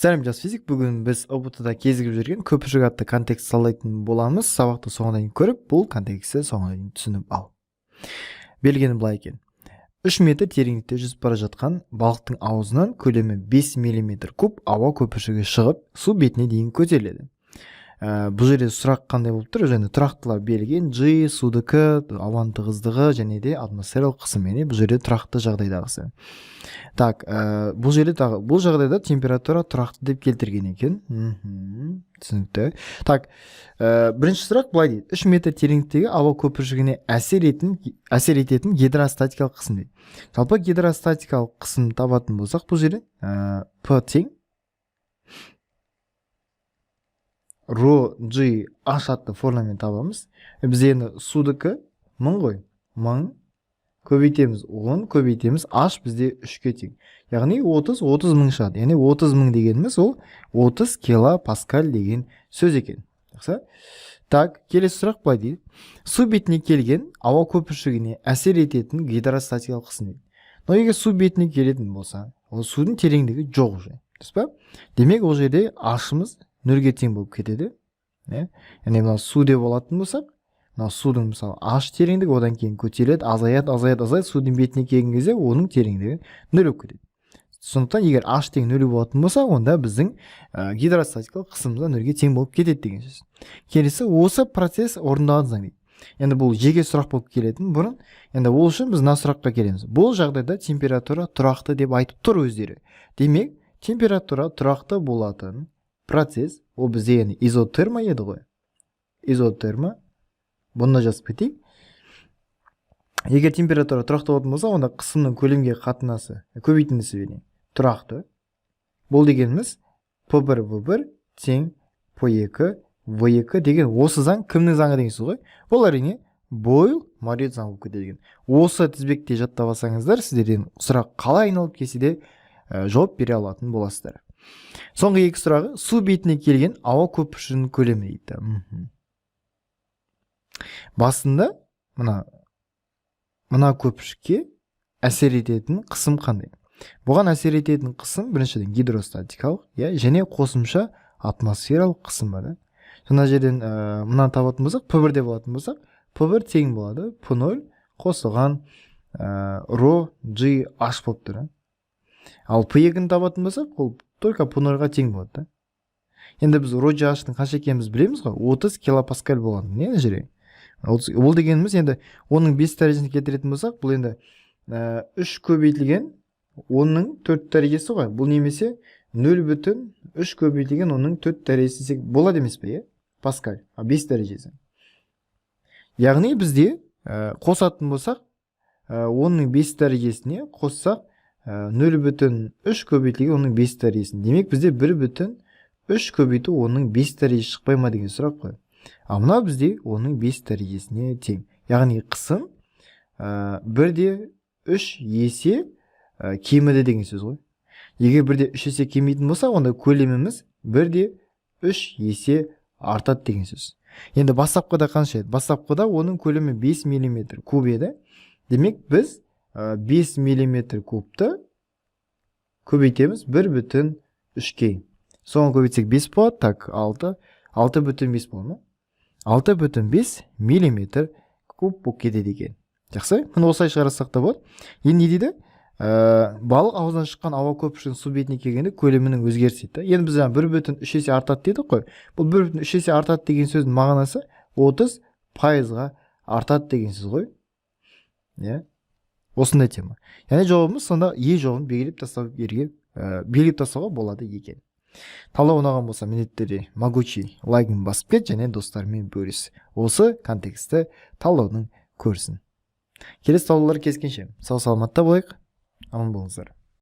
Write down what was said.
Сәлем жас физик, бүгін біз ұбт-да кезігіп жүрген көпіршік атты контекст салайтын боламыз. Сабақты соңына дейін көріп, бұл контекстті соңына дейін түсініп ал. Белгені былай екен. 3 метр тереңдікте жүзіп бара жатқан балықтың аузынан көлемі 5 мм куб ауа көпіршігі шығып, су бетіне дейін көтеріледі. Бұл жерде сұрақ қандай болып тұр? Және тұрақтылар берілген G, судыкі, ауаның тығыздығы және де атмосфералық қысым, яғни бұл жерде тұрақты жағдайдағысы. Так, бұл жағдайда температура тұрақты деп келтірген екен. Түсінікті. Так, бірінші сұрақ былай дейді. 3 метр тереңдіктегі ауа көпіршігіне әсер ететін гидростатикалық қысым дейді. Жалпы гидростатикалық қысым табатын болсақ, бұл жерде P тең Rho G H атты формуламен табамыз. Біз енді судыкі 1000 ғой. 1000 көбейтеміз 10, көбейтеміз H бізде 3-ке тең. Яғни 30 000 шығады. Яғни 30 000 дегеніміз ол 30 килопаскаль деген сөз екен. Так, келесі сұрақ былай дейді. Су бетіне келген ауа көпіршігіне әсер ететін гидростатикалық қысым дейді. Но егер су бетіне келетін болса, ол судың тереңдігі жоқ уже. Демек ол жерде H-ымыз 0-ге тең болып кетеді. Яғни мынау су деп болатын болсақ, мынау судың мысалы H тереңдігі одан кейін көтеріледі, азаяды, судың бетіне келген кезде оның тереңдігі 0 болып кетеді. Сондықтан егер H тең 0 болатын болса, онда біздің гидростатикалық қысымымыз 0-ге тең болып кетеді деген сөз. Келесі осы процесс орындалған дейді. Енді бұл жеке сұрақ болып келетін бұрын. Енді ол үшін біз мына сұраққа келеміз. Бұл жағдайда температура тұрақты деп айтып тұр өздері. Демек, температура тұрақты болатын процесс, ол бізде яғни изотерма еді ғой. Изотерма. Бұны жазып кетейік. Егер температура тұрақты болатын болса, онда қысымның көлемге қатынасы, көбейтіндісі бейне, тұрақты. Бұл дегеніміз P1 V1 тең P2 V2 деген осы заң кімнің заңы деген сөз ғой? Бұл әрине Бойл-Морет заңы болып кетеді. Осы тізбекте жаттап алсаңыздар, сіздерден сұрақ қалай айналып келсе де жауап бере алатын боласыздар. Соңғы екі сұрағы, су бетіне келген ауа көпіршігінің көлемі дейді. Басында мына көпіршікке әсер ететін қысым қандай? Бұған әсер ететін қысым біріншіден гидростатикалық, және қосымша атмосфералық қысым бар. Жаңа жерден мынаны табатын болсақ, P1 деп болатын болсақ, P1 тең болады P0 қосылған Rho G H болып тұр. Ал P2-ні табатын болсақ, ол только P0-ға тең болады. Енді біз Rho G H-ның қанша екенін білеміз ғой, 30 килопаскаль болған. Не жерде? Ол дегеніміз енді оның 5 дәрежесін келтіретін болсақ, бұл енді 3 көбейтілген 10-ның 4 дәрежесі ғой. Бұл немесе 0,3 көбейтілген 10-ның 4 дәрежесі болады емес пе, паскаль, 5 дәрежесі. Яғни бізде қосатын болсақ, 10-ның 5 дәрежесіне қоссақ 0,3 көбейтілген 10-ның 5 дәрежесін. Демек бізде 1,3 көбейту 10-ның 5 дәрежесі шықпай ма деген сұрақ қой. Ал мына бізде 10-ның 5 дәрежесіне тең. Яғни қысым 1-3 есе кеміді деген сөз ғой. Егер 1-3 есе кемейтін болса, онда көлеміміз 1-3 есе артады деген сөз. Енді бастапқыда қанша еді? Бастапқыда оның көлемі 5 мм куб еді. Демек біз 5 мм кубты көбейтеміз 1,3-ке. Соңғы көбейтсек 5 болады, так 6,5 болады. 6,5 мм куб болып кетеді екен. Жақсы, мұны осылай шығарсақ та болады. Енді не дейді? Балық аузынан шыққан ауа көпіршігінің су бетіне келгенде көлемінің өзгерісі дейді. Енді біз 1,3 есе артады дедік қой. Бұл 1,3 есе артады деген сөздің мағынасы 30%-ға артады деген сөз ғой. Осындай тема. Яғни жауабымыз сонда Е жауабын белгілеп тастауға болады екен. Талдау ұнаған болса, міндетті могучий лайкын басып кет және достарымен бөліс. Осы контекстті талдаудың көрсін. Келесі талдаулар кездескенше сау саламатта болайық. Аман болыңыздар.